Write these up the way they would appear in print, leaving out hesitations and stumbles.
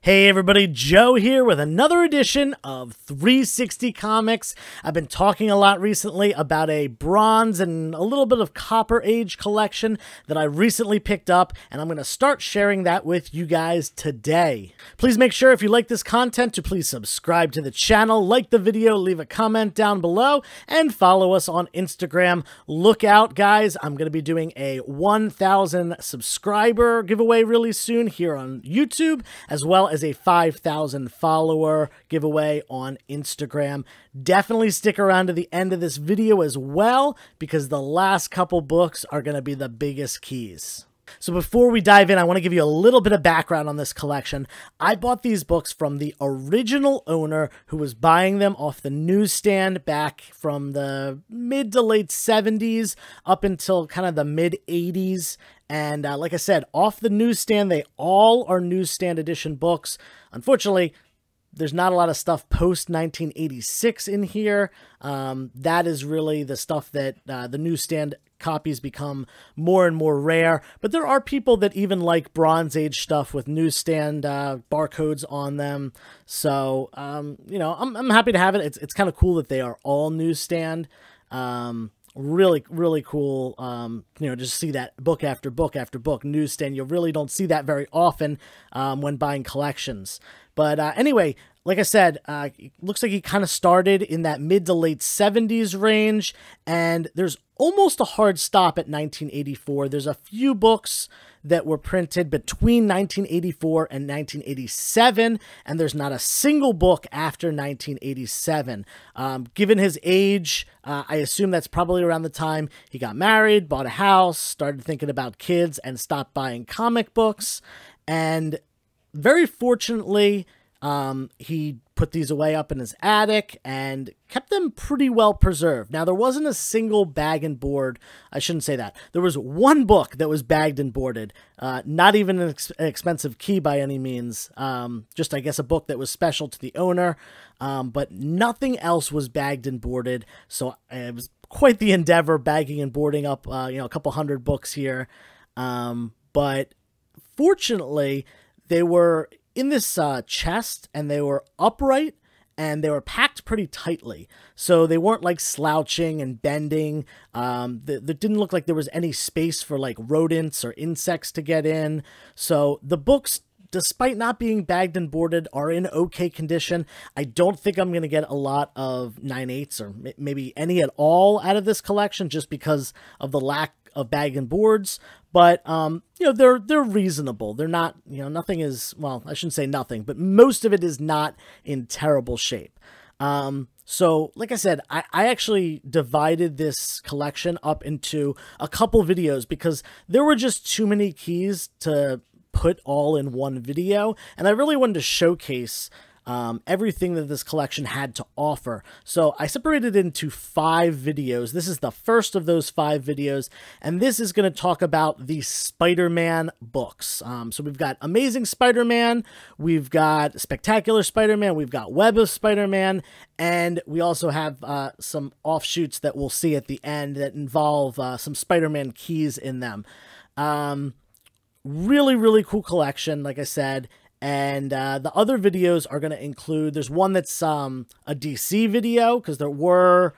Hey everybody, Joe here with another edition of 360 Comics. I've been talking a lot recently about a Bronze and a little bit of Copper Age collection that I recently picked up, and I'm going to start sharing that with you guys today. Please make sure if you like this content to please subscribe to the channel, like the video, leave a comment down below, and follow us on Instagram. Look out guys, I'm going to be doing a 1,000 subscriber giveaway really soon here on YouTube, as well as a 5,000 follower giveaway on Instagram. Definitely stick around to the end of this video as well, because the last couple books are going to be the biggest keys. So before we dive in, I want to give you a little bit of background on this collection. I bought these books from the original owner who was buying them off the newsstand back from the mid to late 70s up until kind of the mid 80s. And like I said, off the newsstand, they all are newsstand edition books. Unfortunately, there's not a lot of stuff post-1986 in here. That is really the stuff that the newsstand copies become more and more rare. But there are people that even like Bronze Age stuff with newsstand barcodes on them. So, you know, I'm happy to have it. It's kind of cool that they are all newsstand. Really cool, you know, just see that book after book after book newsstand. You really don't see that very often when buying collections. But anyway, like I said, it looks like he kind of started in that mid to late 70s range, and there's almost a hard stop at 1984. There's a few books that were printed between 1984 and 1987, and there's not a single book after 1987. Given his age, I assume that's probably around the time he got married, bought a house, started thinking about kids, and stopped buying comic books. And very fortunately, he put these away up in his attic and kept them pretty well preserved. Now, there wasn't a single bag and board. I shouldn't say that. There was one book that was bagged and boarded. Not even an expensive key by any means. Just, I guess, a book that was special to the owner. But nothing else was bagged and boarded. So it was quite the endeavor bagging and boarding up, you know, a couple hundred books here. But fortunately, they were in this chest, and they were upright, and they were packed pretty tightly. So they weren't like slouching and bending. There didn't look like there was any space for like rodents or insects to get in. So the books, despite not being bagged and boarded, are in okay condition. I don't think I'm going to get a lot of 9/8 or maybe any at all out of this collection just because of the lack of bag and boards. But, you know, they're reasonable. They're not, you know, nothing is, well, I shouldn't say nothing, but most of it is not in terrible shape. So, like I said, I actually divided this collection up into a couple videos because there were just too many keys to put all in one video, and I really wanted to showcase everything that this collection had to offer. So I separated it into 5 videos. This is the first of those 5 videos, and this is going to talk about the Spider-Man books. So we've got Amazing Spider-Man, we've got Spectacular Spider-Man, we've got Web of Spider-Man, and we also have some offshoots that we'll see at the end that involve some Spider-Man keys in them. Really cool collection, like I said. And the other videos are going to include, there's one that's a DC video, because there were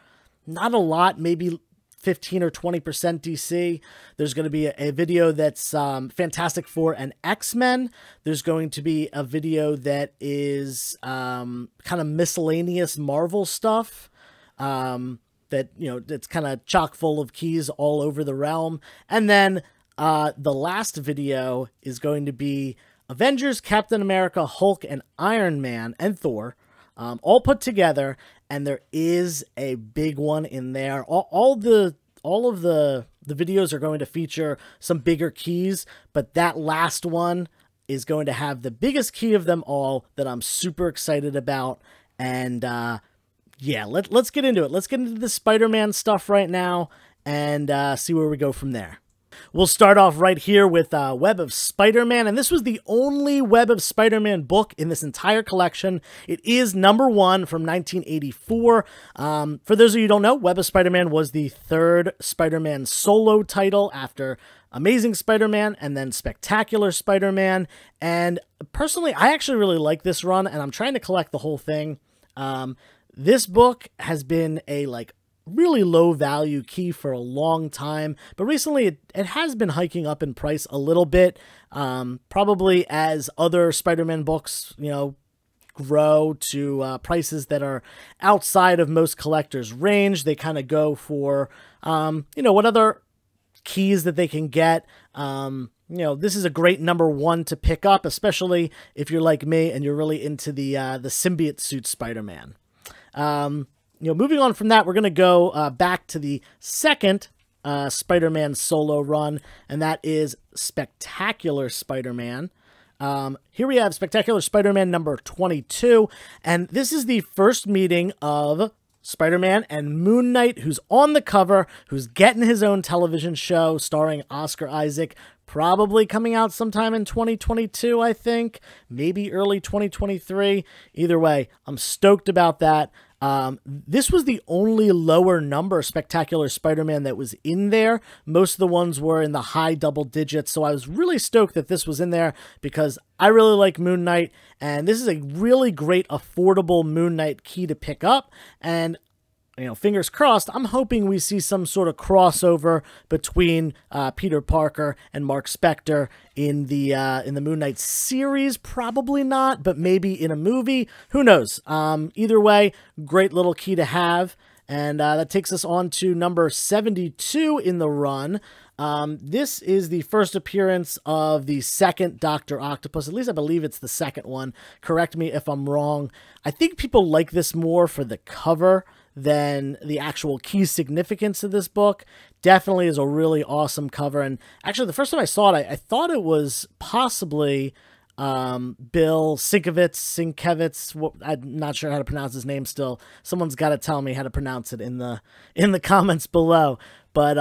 not a lot, maybe 15 or 20% DC. There's going to be a video that's Fantastic Four and X-Men. There's going to be a video that is kind of miscellaneous Marvel stuff. That, you know, it's kind of chock full of keys all over the realm. And then the last video is going to be Avengers, Captain America, Hulk, and Iron Man, and Thor, all put together, and there is a big one in there. All of the videos are going to feature some bigger keys, but that last one is going to have the biggest key of them all that I'm super excited about. And yeah, let's get into it. Let's get into the Spider-Man stuff right now and see where we go from there. We'll start off right here with Web of Spider-Man, and this was the only Web of Spider-Man book in this entire collection. It is #1 from 1984. For those of you who don't know, Web of Spider-Man was the 3rd Spider-Man solo title after Amazing Spider-Man, and then Spectacular Spider-Man. And personally, I actually really like this run, and I'm trying to collect the whole thing. This book has been a really low value key for a long time, but recently it has been hiking up in price a little bit, probably as other Spider-Man books, grow to prices that are outside of most collectors' range. They kind of go for, what other keys that they can get. This is a great number 1 to pick up, especially if you're like me and you're really into the symbiote suit Spider-Man. Moving on from that, we're going to go back to the second Spider-Man solo run, and that is Spectacular Spider-Man. Here we have Spectacular Spider-Man number 22, and this is the first meeting of Spider-Man and Moon Knight, who's on the cover, who's getting his own television show starring Oscar Isaac, probably coming out sometime in 2022, I think, maybe early 2023. Either way, I'm stoked about that. This was the only lower number Spectacular Spider-Man that was in there. Most of the ones were in the high double digits, so I was really stoked that this was in there because I really like Moon Knight, and this is a really great affordable Moon Knight key to pick up. And fingers crossed, I'm hoping we see some sort of crossover between Peter Parker and Mark Spector in the Moon Knight series. Probably not, but maybe in a movie. Who knows? Either way, great little key to have. And that takes us on to number 72 in the run. This is the first appearance of the second Dr. Octopus. At least I believe it's the second one. Correct me if I'm wrong. I think people like this more for the cover than the actual key significance of this book. Definitely is a really awesome cover. And actually, the first time I saw it, I thought it was possibly Bill Sienkiewicz. I'm not sure how to pronounce his name still. Someone's got to tell me how to pronounce it in the comments below. But,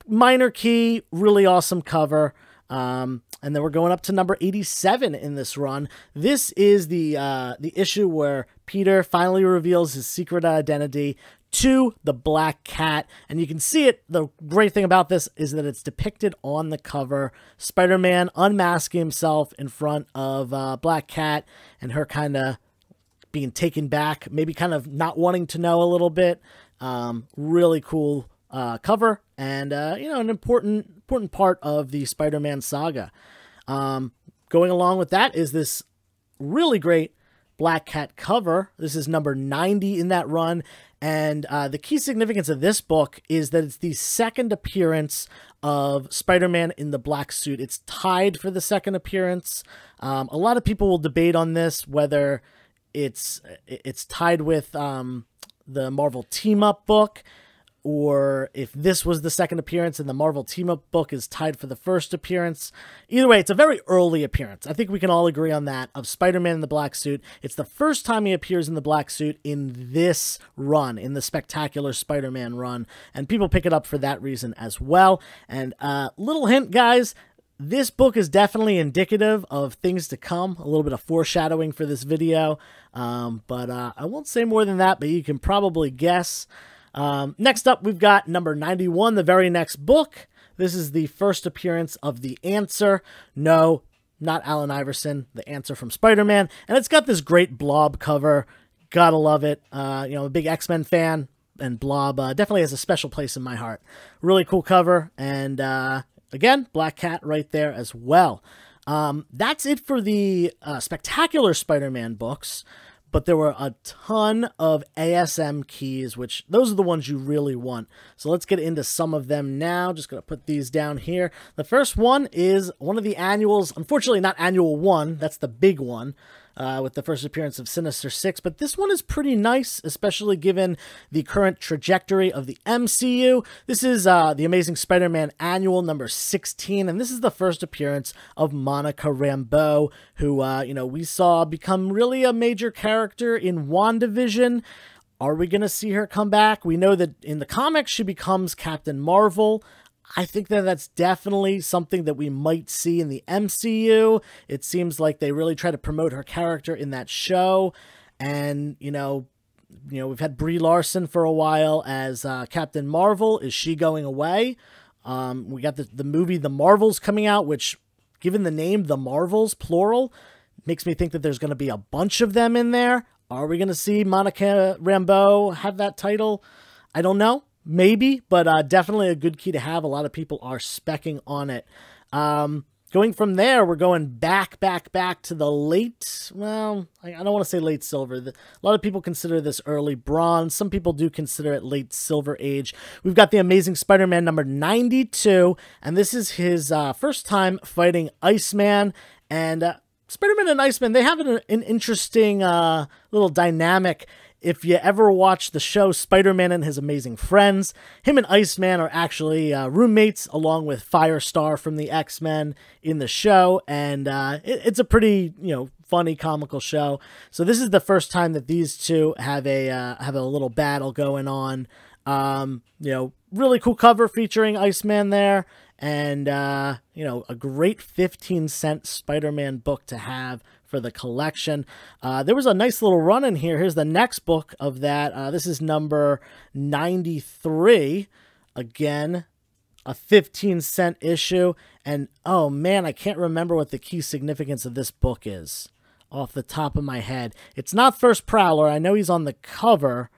minor key, really awesome cover. And then we're going up to number 87 in this run. This is the issue where Peter finally reveals his secret identity to the Black Cat. And you can see it. The great thing about this is that it's depicted on the cover. Spider-Man unmasking himself in front of Black Cat and her kind of being taken back, maybe kind of not wanting to know a little bit. Really cool cover, and an important part of the Spider-Man saga. Going along with that is this really great Black Cat cover. This is number 90 in that run, and the key significance of this book is that it's the second appearance of Spider-Man in the black suit. It's tied for the second appearance. A lot of people will debate on this, whether it's tied with the Marvel Team Up book, or if this was the second appearance and the Marvel Team-Up book is tied for the first appearance. Either way, it's a very early appearance. I think we can all agree on that, of Spider-Man in the black suit. It's the first time he appears in the black suit in this run, in the Spectacular Spider-Man run, and people pick it up for that reason as well. And little hint, guys, this book is definitely indicative of things to come, a little bit of foreshadowing for this video, but I won't say more than that, but you can probably guess. Next up, we've got number 91, the very next book. This is the first appearance of The Answer. No, not Allen Iverson, The Answer from Spider-Man. And it's got this great Blob cover. Gotta love it. I'm a big X-Men fan, and Blob definitely has a special place in my heart. Really cool cover. And again, Black Cat right there as well. That's it for the Spectacular Spider-Man books. But there were a ton of ASM keys, which those are the ones you really want. So let's get into some of them now. Just going to put these down here. The first one is one of the annuals. Unfortunately, not annual 1. That's the big one. With the first appearance of Sinister Six, but this one is pretty nice, especially given the current trajectory of the MCU. This is the Amazing Spider-Man Annual number 16, and this is the first appearance of Monica Rambeau, who we saw become really a major character in WandaVision. Are we going to see her come back? We know that in the comics she becomes Captain Marvel. I think that that's definitely something that we might see in the MCU. It seems like they really try to promote her character in that show. And, we've had Brie Larson for a while as Captain Marvel. Is she going away? We got the movie The Marvels coming out, which, given the name The Marvels, plural, makes me think that there's going to be a bunch of them in there. Are we going to see Monica Rambeau have that title? I don't know. Maybe, but definitely a good key to have. A lot of people are specking on it. Going from there, we're going back to the late, well, I don't want to say late silver. A lot of people consider this early bronze. Some people do consider it late silver age. We've got the Amazing Spider-Man number 92, and this is his first time fighting Iceman. And Spider-Man and Iceman, they have an interesting little dynamic. If you ever watch the show Spider-Man and His Amazing Friends, him and Iceman are actually roommates, along with Firestar from the X-Men in the show, and it's a pretty, funny, comical show. So this is the first time that these two have a little battle going on. Really cool cover featuring Iceman there, and a great 15-cent Spider-Man book to have for the collection. There was a nice little run in here. Here's the next book of that. This is number 93. Again, a 15-cent issue. And, oh man, I can't remember what the key significance of this book is off the top of my head. It's not First Prowler. I know he's on the cover.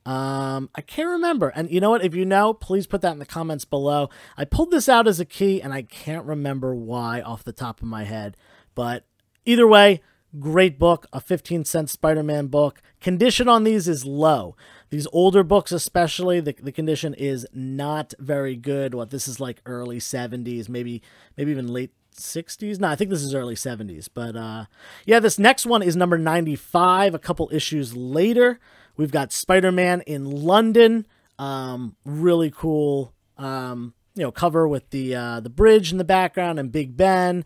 I can't remember. And you know what? If you know, please put that in the comments below. I pulled this out as a key, and I can't remember why off the top of my head. But either way, great book, a 15-cent Spider-Man book. Condition on these is low. These older books especially, the condition is not very good. This is like early 70s, maybe even late 60s? No, I think this is early 70s. But yeah, this next one is number 95, a couple issues later. We've got Spider-Man in London. Really cool, cover with the bridge in the background and Big Ben.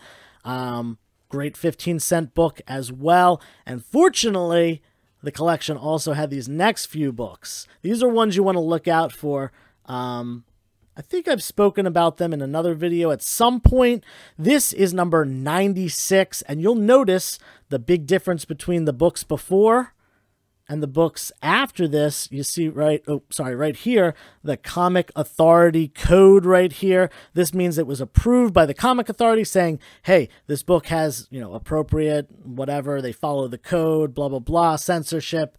Great 15-cent book as well. And fortunately, the collection also had these next few books. These are ones you want to look out for. I think I've spoken about them in another video at some point. This is number 96, and you'll notice the big difference between the books before and the books after this. You see right here, the Comic Authority code right here. This means it was approved by the Comic Authority saying, hey, this book has, appropriate, whatever, they follow the code, blah, blah, blah, censorship.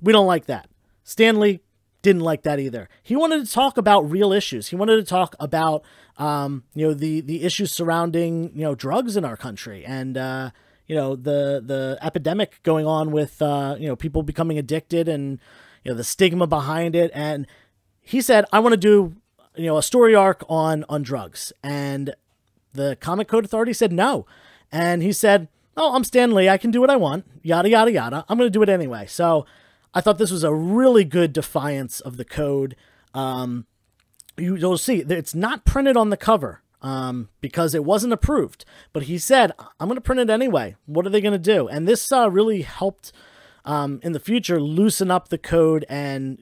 We don't like that. Stan Lee didn't like that either. He wanted to talk about real issues. He wanted to talk about, the issues surrounding, drugs in our country and, the epidemic going on with, people becoming addicted and, the stigma behind it. And he said, I want to do, a story arc on drugs. And the Comic Code Authority said no. And he said, oh, I'm Stan Lee. I can do what I want. Yada, yada, yada. I'm going to do it anyway. So I thought this was a really good defiance of the code. You'll see it's not printed on the cover. Because it wasn't approved. But he said, I'm going to print it anyway. What are they going to do? And this really helped in the future loosen up the code and,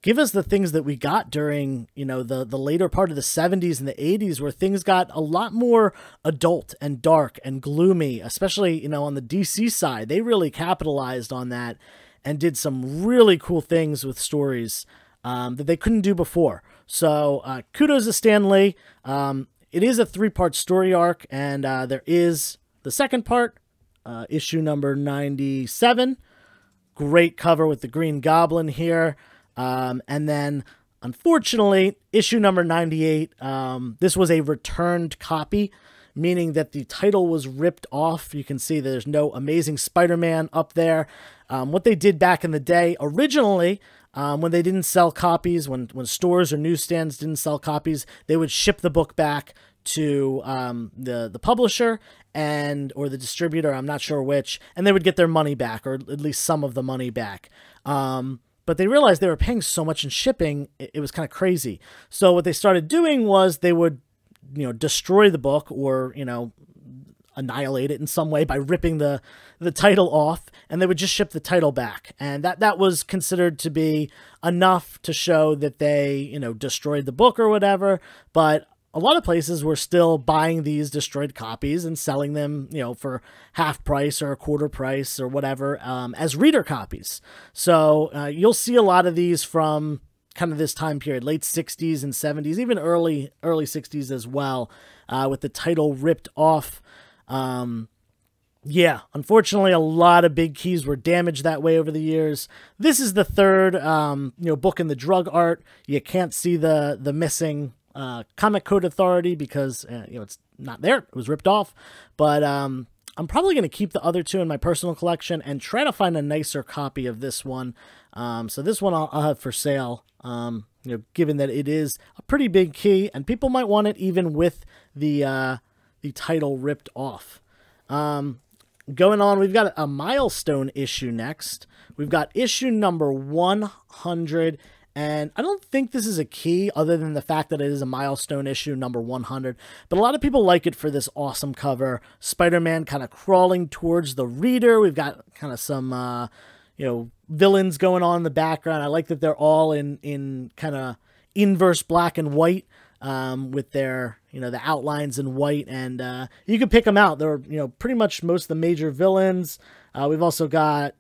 give us the things that we got during, the later part of the 70s and the 80s, where things got a lot more adult and dark and gloomy, especially, on the DC side. They really capitalized on that and did some really cool things with stories that they couldn't do before. So kudos to Stan Lee. It is a 3-part story arc, and there is the second part, issue number 97. Great cover with the Green Goblin here. And then, unfortunately, issue number 98, this was a returned copy, meaning that the title was ripped off. You can see there's no Amazing Spider-Man up there. What they did back in the day, originally, when they didn't sell copies, when stores or newsstands didn't sell copies, they would ship the book back to the publisher or the distributor, I'm not sure which, and they would get their money back, or at least some of the money back. But they realized they were paying so much in shipping, it was kind of crazy. So what they started doing was they would, destroy the book or, annihilate it in some way by ripping the title off, and they would just ship the title back. And that was considered to be enough to show that they, destroyed the book or whatever. But a lot of places were still buying these destroyed copies and selling them, for half price or a quarter price or whatever, as reader copies. So you'll see a lot of these from kind of this time period, late 60s and 70s, even early 60s as well, with the title ripped off. Yeah, unfortunately, a lot of big keys were damaged that way over the years. This is the third, book in the drug art. You can't see the missing Comic Code Authority because it's not there. It was ripped off. But I'm probably going to keep the other two in my personal collection and try to find a nicer copy of this one. So this one I'll have for sale. Given that it is a pretty big key, and people might want it even with the title ripped off. Going on, we've got a milestone issue next. We've got issue number 100, and I don't think this is a key other than the fact that it is a milestone issue number 100, but a lot of people like it for this awesome cover. Spider-Man kind of crawling towards the reader. We've got kind of some, villains going on in the background. I like that they're all in kind of inverse black and white. With their, the outlines in white, and you can pick them out. They're, pretty much most of the major villains. We've also got,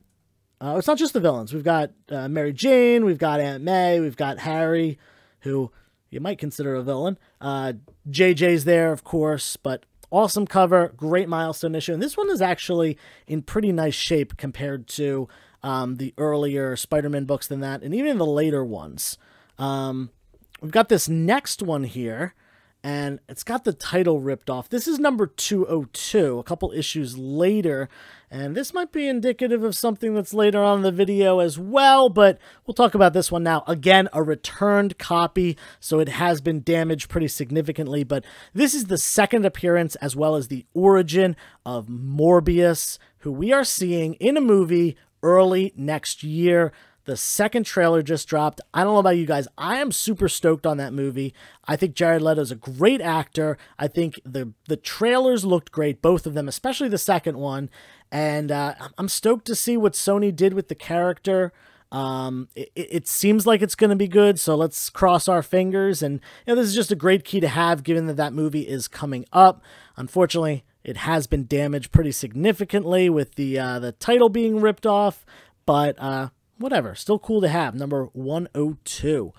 it's not just the villains. We've got Mary Jane, we've got Aunt May, we've got Harry, who you might consider a villain. JJ's there, of course, but awesome cover, great milestone issue. And this one is actually in pretty nice shape compared to the earlier Spider-Man books than that, and even the later ones. We've got this next one here, and it's got the title ripped off. This is number 202, a couple issues later, and this might be indicative of something that's later on in the video as well, but we'll talk about this one now. Again, a returned copy, so it has been damaged pretty significantly, but this is the second appearance as well as the origin of Morbius, who we are seeing in a movie early next year. The second trailer just dropped. I don't know about you guys. I am super stoked on that movie. I think Jared Leto's a great actor. I think the trailers looked great, both of them, especially the second one. And I'm stoked to see what Sony did with the character. It seems like it's going to be good, so let's cross our fingers. And this is just a great key to have, given that that movie is coming up. Unfortunately, it has been damaged pretty significantly with the title being ripped off, but whatever, still cool to have. Number 102.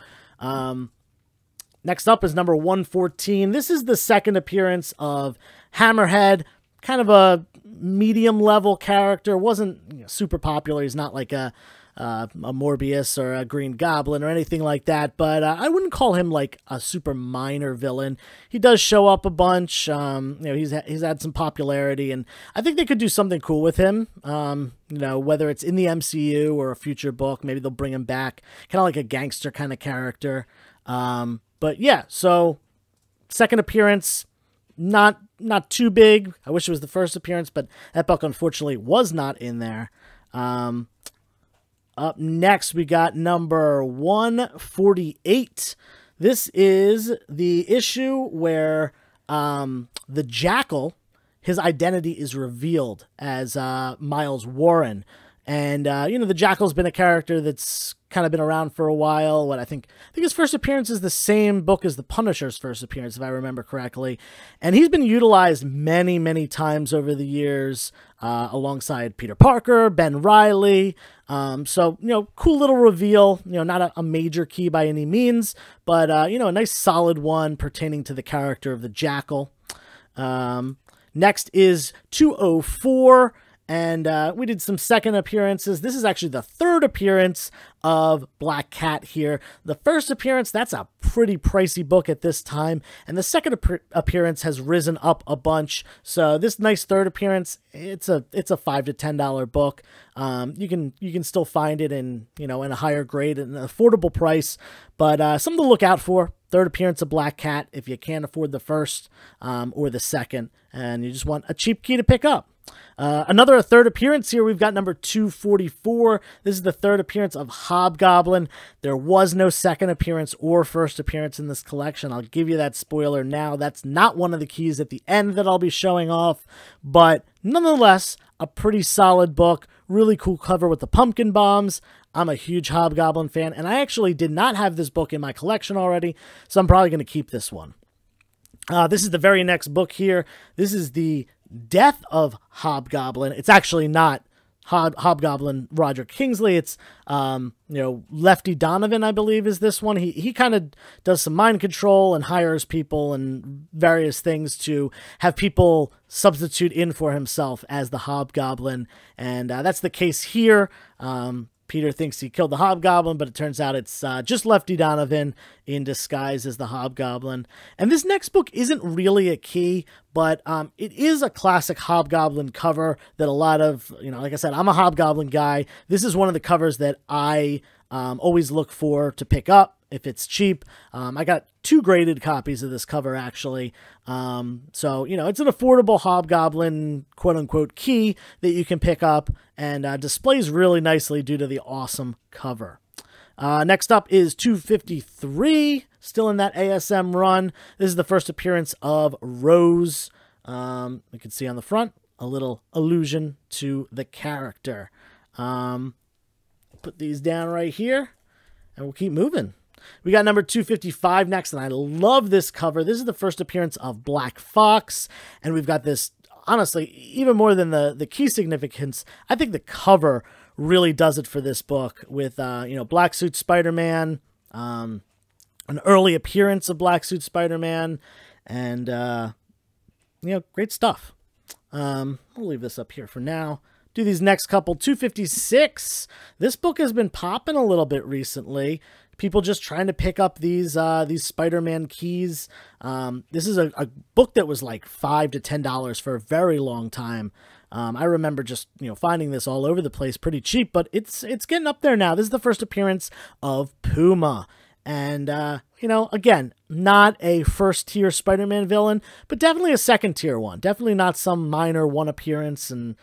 Next up is number 114. This is the second appearance of Hammerhead, kind of a medium level character. Wasn't super popular. He's not like a Morbius or a Green Goblin or anything like that, but I wouldn't call him like a super minor villain. He does show up a bunch. He's had some popularity, and I think they could do something cool with him. Whether it's in the MCU or a future book, maybe they'll bring him back, kind of like a gangster kind of character. But yeah, so second appearance, not too big. I wish it was the first appearance, but that book unfortunately was not in there. Up next, we got number 148. This is the issue where the Jackal, his identity is revealed as Miles Warren. And, the Jackal's been a character that's kind of been around for a while. I think his first appearance is the same book as the Punisher's first appearance, if I remember correctly. And he's been utilized many, many times over the years, alongside Peter Parker, Ben Reilly. So, cool little reveal, not a major key by any means, but, a nice solid one pertaining to the character of the Jackal. Next is 204. And we did some second appearances. This is actually the third appearance of Black Cat here. The first appearance, that's a pretty pricey book at this time. And the second appearance has risen up a bunch. So this nice third appearance, it's a $5 to $10 book. You can still find it in, in a higher grade at an affordable price. But something to look out for. Third appearance of Black Cat if you can't afford the first or the second. And you just want a cheap key to pick up. Another third appearance here. We've got number 244. This is the third appearance of Hobgoblin. There was no second appearance or first appearance in this collection. I'll give you that spoiler now. That's not one of the keys at the end that I'll be showing off, but nonetheless, a pretty solid book. Really cool cover with the pumpkin bombs. I'm a huge Hobgoblin fan, and I actually did not have this book in my collection already, so I'm probably going to keep this one. This is the very next book here. This is the Death of Hobgoblin. It's actually not Hobgoblin Roger Kingsley. It's, Lefty Donovan, I believe, is this one. He kind of does some mind control and hires people and various things to have people substitute in for himself as the Hobgoblin. And that's the case here. Peter thinks he killed the Hobgoblin, but it turns out it's just Lefty Donovan in disguise as the Hobgoblin. And this next book isn't really a key, but it is a classic Hobgoblin cover that a lot of, like I said, I'm a Hobgoblin guy. This is one of the covers that I always look for to pick up if it's cheap. I got 2 graded copies of this cover, actually. So, it's an affordable Hobgoblin, quote-unquote, key that you can pick up and displays really nicely due to the awesome cover. Next up is 253, still in that ASM run. This is the first appearance of Rose. You can see on the front a little allusion to the character. Put these down right here, and we'll keep moving. We got number 255 next, and I love this cover. This is the first appearance of Black Fox, and we've got this, honestly, even more than the key significance, I think the cover really does it for this book with, Black Suit Spider-Man, an early appearance of Black Suit Spider-Man, and, great stuff. We'll leave this up here for now. Do these next couple. 256. This book has been popping a little bit recently. People just trying to pick up these Spider-Man keys. This is a book that was like $5 to $10 for a very long time. I remember just finding this all over the place pretty cheap, but it's getting up there now. This is the first appearance of Puma. And, again, not a first-tier Spider-Man villain, but definitely a second-tier one. Definitely not some minor one appearance. And,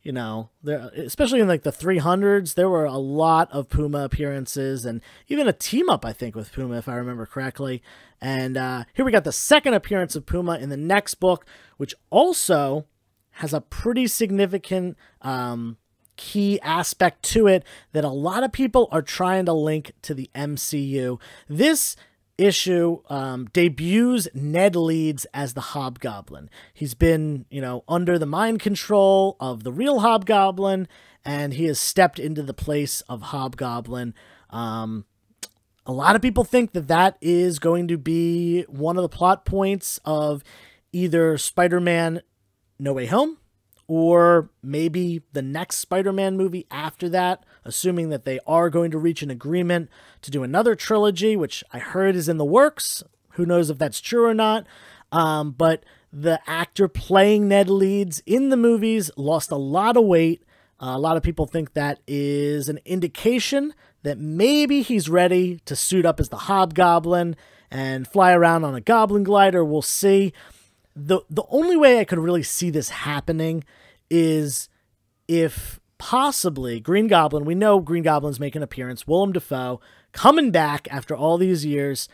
there, especially in like the 300s, there were a lot of Puma appearances and even a team-up, I think, with Puma, if I remember correctly. And here we got the second appearance of Puma in the next book, which also has a pretty significant key aspect to it that a lot of people are trying to link to the MCU. This issue debuts Ned Leeds as the Hobgoblin. He's been, under the mind control of the real Hobgoblin, and he has stepped into the place of Hobgoblin. A lot of people think that that is going to be one of the plot points of either Spider-Man No Way Home, or maybe the next Spider-Man movie after that, assuming that they are going to reach an agreement to do another trilogy, which I heard is in the works. Who knows if that's true or not. But the actor playing Ned Leeds in the movies lost a lot of weight. A lot of people think that is an indication that maybe he's ready to suit up as the Hobgoblin and fly around on a goblin glider. We'll see. The only way I could really see this happening is if possibly Green Goblin, we know Green Goblin's making an appearance, Willem Dafoe, coming back after all these years,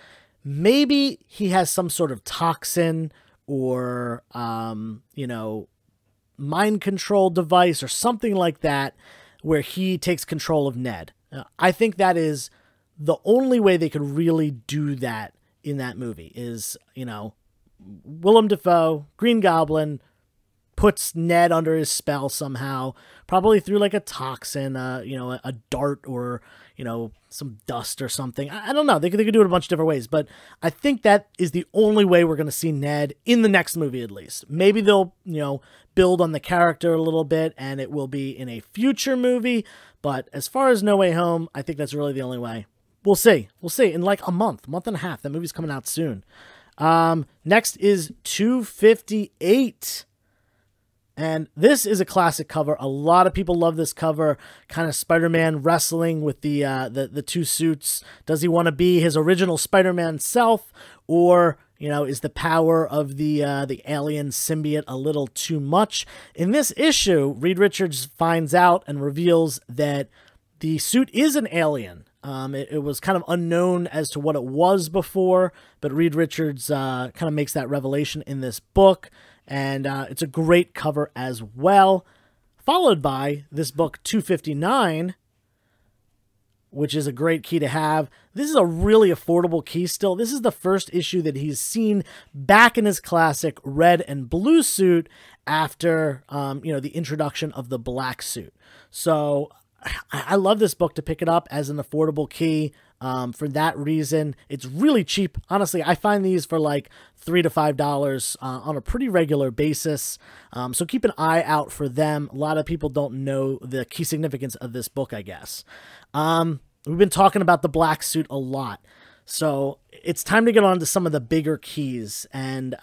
maybe he has some sort of toxin or, mind control device or something like that where he takes control of Ned. I think that is the only way they could really do that in that movie is, Willem Dafoe, Green Goblin, puts Ned under his spell somehow, probably through like a toxin, a dart or, some dust or something. I don't know. They could do it a bunch of different ways, but I think that is the only way we're going to see Ned in the next movie, at least. Maybe they'll, build on the character a little bit and it will be in a future movie. But as far as No Way Home, I think that's really the only way. We'll see. We'll see in like a month and a half. That movie's coming out soon. Next is 258. And this is a classic cover. A lot of people love this cover. Kind of Spider-Man wrestling with the two suits. Does he want to be his original Spider-Man self, or is the power of the alien symbiote a little too much? In this issue, Reed Richards finds out and reveals that the suit is an alien. It was kind of unknown as to what it was before, but Reed Richards kind of makes that revelation in this book. And it's a great cover as well, followed by this book 259, which is a great key to have. This is a really affordable key still. This is the first issue that he's seen back in his classic red and blue suit after, the introduction of the black suit. So I love this book to pick it up as an affordable key. For that reason, it's really cheap. Honestly, I find these for like $3 to $5 on a pretty regular basis. So keep an eye out for them. A lot of people don't know the key significance of this book, I guess. We've been talking about the black suit a lot. So it's time to get on to some of the bigger keys. And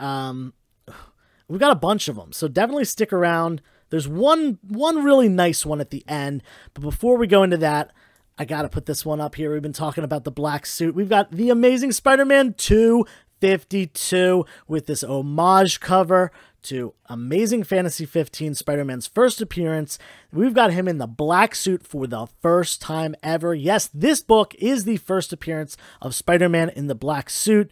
we've got a bunch of them. So definitely stick around. There's one really nice one at the end. But before we go into that, I got to put this one up here. We've been talking about the black suit. We've got the Amazing Spider-Man 252 with this homage cover to Amazing Fantasy 15, Spider-Man's first appearance. We've got him in the black suit for the first time ever. Yes, this book is the first appearance of Spider-Man in the black suit.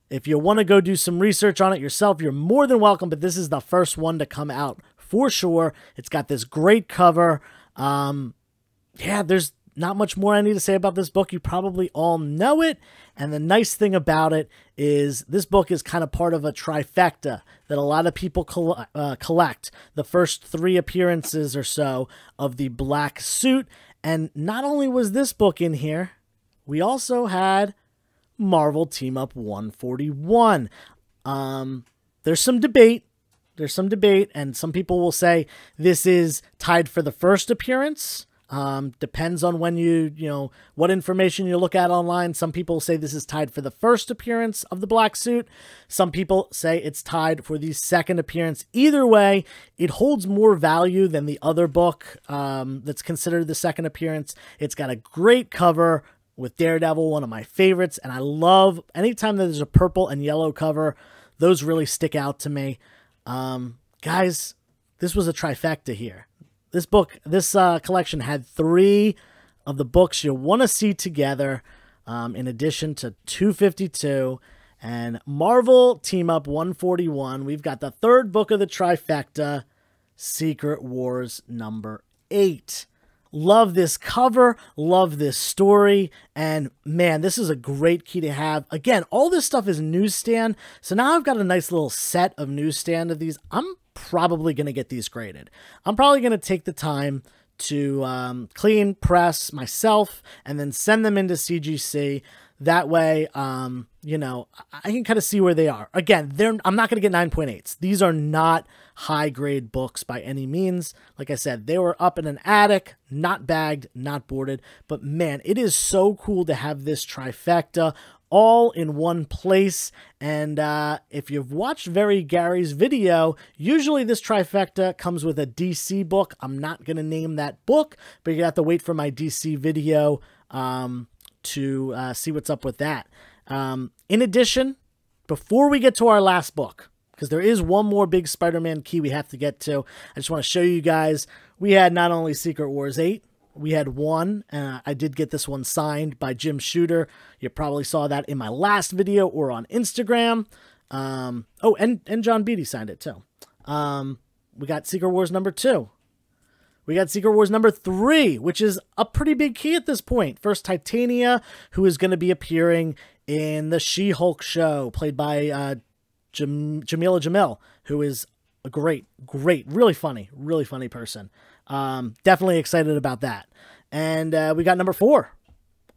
If you want to go do some research on it yourself, you're more than welcome, but this is the first one to come out for sure. It's got this great cover. There's not much more I need to say about this book. You probably all know it. And the nice thing about it is this book is kind of part of a trifecta that a lot of people collect. The first 3 appearances or so of the black suit. And not only was this book in here, we also had Marvel Team Up 141. There's some debate. And some people will say this is tied for the first appearance. Depends on when what information you look at online. Some people say this is tied for the first appearance of the black suit. Some people say it's tied for the second appearance. Either way, it holds more value than the other book that's considered the second appearance. It's got a great cover with Daredevil, one of my favorites, and I love anytime that there's a purple and yellow cover. Those really stick out to me. Guys, this was a trifecta here. This collection had 3 of the books you want to see together, in addition to 252 and Marvel Team Up 141. We've got the 3rd book of the trifecta, Secret Wars number 8. Love this cover, love this story, and man, this is a great key to have. Again, all this stuff is newsstand, so now I've got a nice little set of newsstand of these. I'm probably going to get these graded. I'm probably going to take the time to clean, press myself, and then send them into CGC. That way, I can kind of see where they are. Again, I'm not going to get 9.8s. These are not high-grade books by any means. Like I said, they were up in an attic, not bagged, not boarded. But man, it is so cool to have this trifecta all in one place. And if you've watched Very Gary's video, usually this trifecta comes with a DC book. I'm not going to name that book, but you have to wait for my DC video to see what's up with that. In addition, before we get to our last book, because there is one more big Spider-Man key we have to get to, I just want to show you guys, we had not only Secret Wars 8, we had one. I did get this one signed by Jim Shooter. You probably saw that in my last video or on Instagram. And John Beatty signed it too. We got Secret Wars number 2. We got Secret Wars number 3, which is a pretty big key at this point. First, Titania, who is going to be appearing in the She-Hulk show, played by Jamila Jamil, who is a great, really funny person. Definitely excited about that. And we got number 4.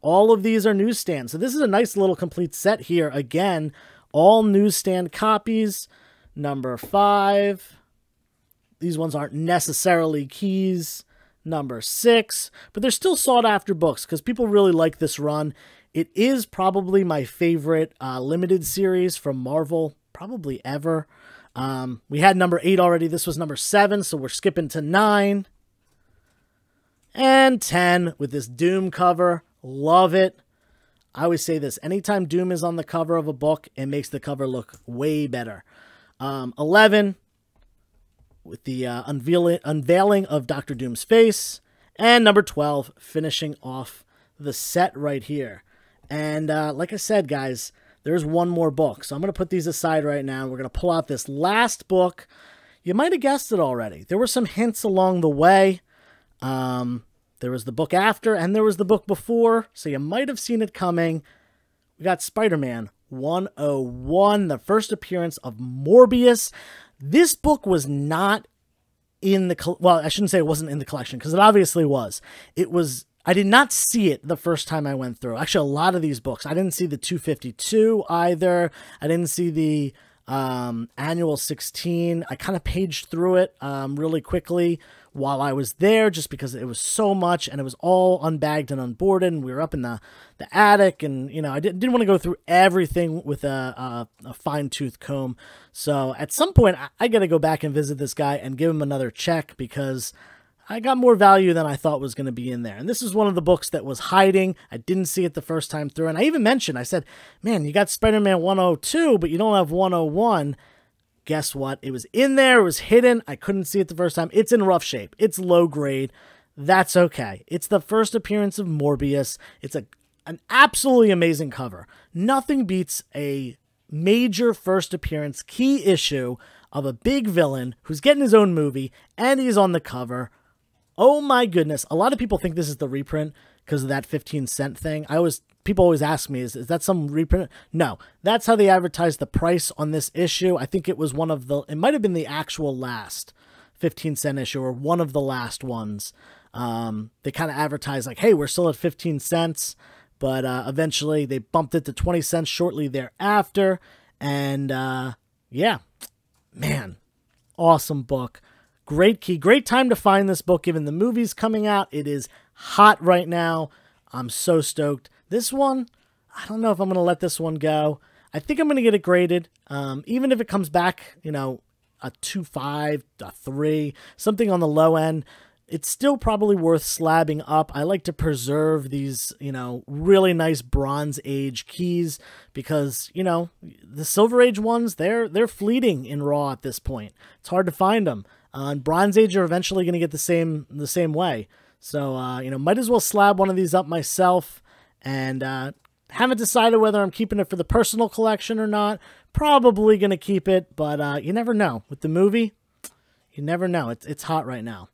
All of these are newsstands. So this is a nice little complete set here. Again, all newsstand copies. Number 5. These ones aren't necessarily keys. Number 6. But they're still sought after books because people really like this run. It is probably my favorite limited series from Marvel, probably ever. We had number 8 already. This was number 7, so we're skipping to 9. And 10 with this Doom cover. Love it. I always say this. Anytime Doom is on the cover of a book, it makes the cover look way better. 11 with the unveiling of Dr. Doom's face. And number 12 finishing off the set right here. And like I said, guys, there's one more book. So I'm going to put these aside right now. We're going to pull out this last book. You might have guessed it already. There were some hints along the way. There was the book after and there was the book before. So you might have seen it coming. We got Spider-Man 101, the first appearance of Morbius. This book was not in the, well, I shouldn't say it wasn't in the collection, because it obviously was. It was, I did not see it the first time I went through. Actually, a lot of these books, I didn't see the 252 either. I didn't see the annual 16. I kind of paged through it really quickly while I was there, just because it was so much, and it was all unbagged and unboarded, and we were up in the attic, and, you know, I didn't want to go through everything with a fine-tooth comb. So at some point, I got to go back and visit this guy and give him another check, because I got more value than I thought was going to be in there. And this is one of the books that was hiding. I didn't see it the first time through. And I even mentioned, I said, man, you got Spider-Man 102, but you don't have 101. Guess what? It was in there. It was hidden. I couldn't see it the first time. It's in rough shape. It's low grade. That's okay. It's the first appearance of Morbius. It's an absolutely amazing cover. Nothing beats a major first appearance key issue of a big villain who's getting his own movie, and he's on the cover. Oh my goodness. A lot of people think this is the reprint because of that 15-cent thing. People always ask me, is that some reprint? No, that's how they advertised the price on this issue. I think it was it might have been the actual last 15-cent issue, or one of the last ones. They kind of advertised like, hey, we're still at 15 cents, but eventually they bumped it to 20 cents shortly thereafter. And yeah, man, awesome book. Great key. Great time to find this book, given the movie's coming out. It is hot right now. I'm so stoked. This one, I don't know if I'm going to let this one go. I think I'm going to get it graded. Even if it comes back, you know, a 2.5, a 3, something on the low end, it's still probably worth slabbing up. I like to preserve these, you know, really nice Bronze Age keys, because, you know, the Silver Age ones, they're fleeting in Raw at this point. It's hard to find them. And Bronze Age are eventually going to get the same way. So, you know, might as well slab one of these up myself. And haven't decided whether I'm keeping it for the personal collection or not. Probably going to keep it, but you never know. With the movie, you never know. It's hot right now.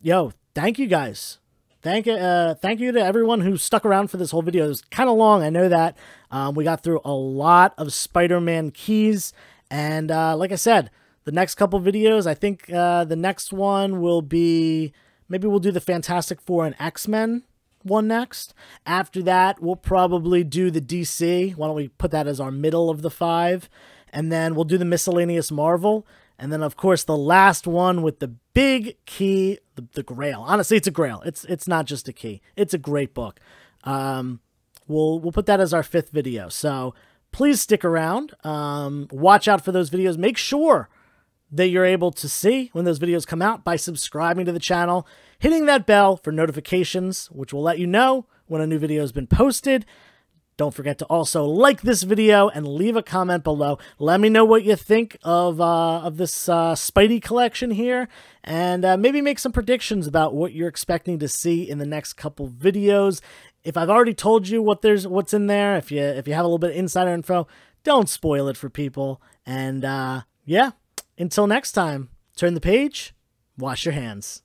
Yo, thank you guys. Thank you to everyone who stuck around for this whole video. It was kind of long, I know that. We got through a lot of Spider-Man keys. And like I said, the next couple videos, I think the next one will be, maybe we'll do the Fantastic Four and X-Men one next. After that, we'll probably do the DC. Why don't we put that as our middle of the 5? And then we'll do the miscellaneous Marvel. And then, of course, the last one with the big key, the Grail. Honestly, it's a Grail. It's not just a key. It's a great book. We'll put that as our 5th video. So please stick around. Watch out for those videos. Make sure that you're able to see when those videos come out by subscribing to the channel, hitting that bell for notifications, which will let you know when a new video has been posted. Don't forget to also like this video and leave a comment below. Let me know what you think of this Spidey collection here, and maybe make some predictions about what you're expecting to see in the next couple videos. If I've already told you what's in there, if you have a little bit of insider info, don't spoil it for people. And yeah, until next time, turn the page, wash your hands.